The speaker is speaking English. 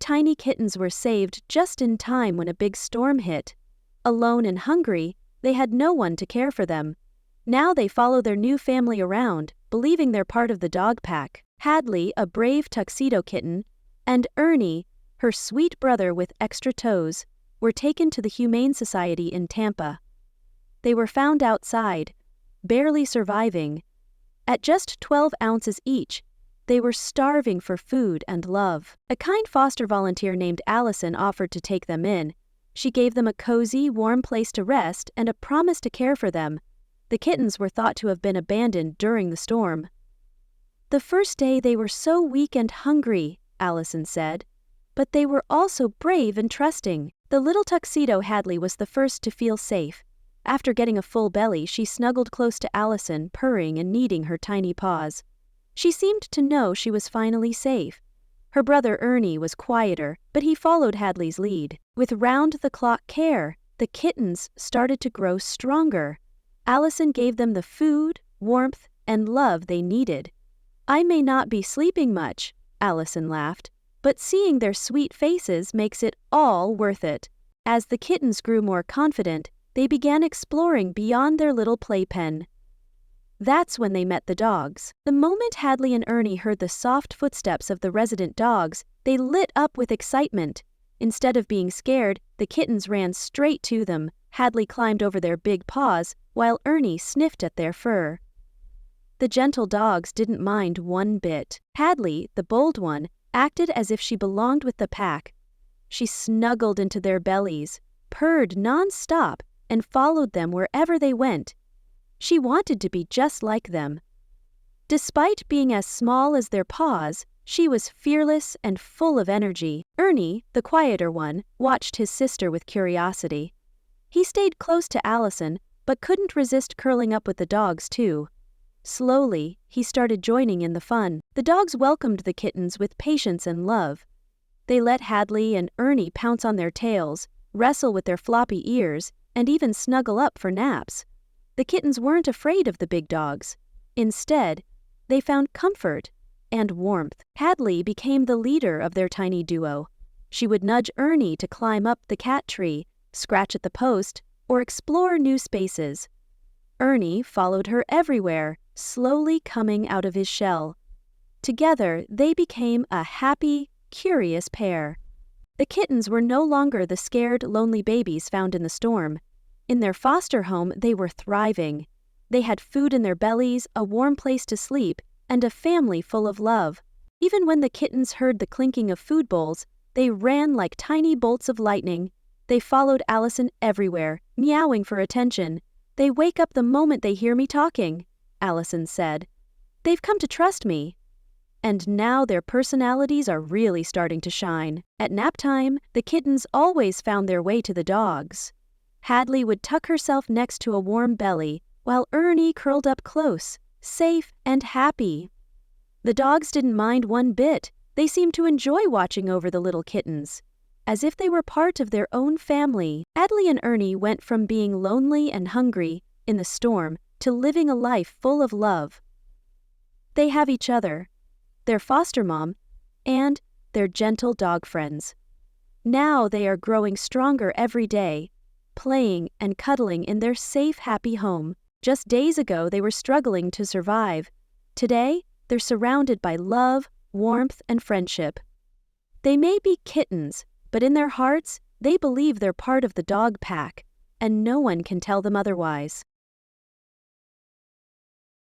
tiny kittens were saved just in time when a big storm hit. Alone and hungry, they had no one to care for them. Now they follow their new family around, believing they're part of the dog pack. Hadley, a brave tuxedo kitten, and Ernie, her sweet brother with extra toes, were taken to the Humane Society in Tampa. They were found outside, barely surviving. At just 12 ounces each, they were starving for food and love. A kind foster volunteer named Allison offered to take them in. She gave them a cozy, warm place to rest and a promise to care for them. The kittens were thought to have been abandoned during the storm. "The first day they were so weak and hungry," Allison said, "but they were also brave and trusting." The little tuxedo Hadley was the first to feel safe. After getting a full belly, she snuggled close to Allison, purring and kneading her tiny paws. She seemed to know she was finally safe. Her brother Ernie was quieter, but he followed Hadley's lead. With round-the-clock care, the kittens started to grow stronger. Allison gave them the food, warmth, and love they needed. "I may not be sleeping much," Allison laughed, "but seeing their sweet faces makes it all worth it." As the kittens grew more confident, they began exploring beyond their little playpen. That's when they met the dogs. The moment Hadley and Ernie heard the soft footsteps of the resident dogs, they lit up with excitement. Instead of being scared, the kittens ran straight to them. Hadley climbed over their big paws, while Ernie sniffed at their fur. The gentle dogs didn't mind one bit. Hadley, the bold one, acted as if she belonged with the pack. She snuggled into their bellies, purred non-stop, and followed them wherever they went. She wanted to be just like them. Despite being as small as their paws, she was fearless and full of energy. Ernie, the quieter one, watched his sister with curiosity. He stayed close to Allison, but couldn't resist curling up with the dogs too. Slowly, he started joining in the fun. The dogs welcomed the kittens with patience and love. They let Hadley and Ernie pounce on their tails, wrestle with their floppy ears, and even snuggle up for naps. The kittens weren't afraid of the big dogs. Instead, they found comfort and warmth. Hadley became the leader of their tiny duo. She would nudge Ernie to climb up the cat tree, scratch at the post, or explore new spaces. Ernie followed her everywhere, slowly coming out of his shell. Together, they became a happy, curious pair. The kittens were no longer the scared, lonely babies found in the storm. In their foster home, they were thriving. They had food in their bellies, a warm place to sleep, and a family full of love. Even when the kittens heard the clinking of food bowls, they ran like tiny bolts of lightning. They followed Allison everywhere, meowing for attention. "They wake up the moment they hear me talking," Allison said. "They've come to trust me." And now their personalities are really starting to shine. At nap time, the kittens always found their way to the dogs. Hadley would tuck herself next to a warm belly, while Ernie curled up close, safe and happy. The dogs didn't mind one bit. They seemed to enjoy watching over the little kittens, as if they were part of their own family. Hadley and Ernie went from being lonely and hungry in the storm to living a life full of love. They have each other, their foster mom, and their gentle dog friends. Now they are growing stronger every day, playing and cuddling in their safe, happy home. Just days ago, they were struggling to survive. Today, they're surrounded by love, warmth, and friendship. They may be kittens, but in their hearts, they believe they're part of the dog pack, and no one can tell them otherwise.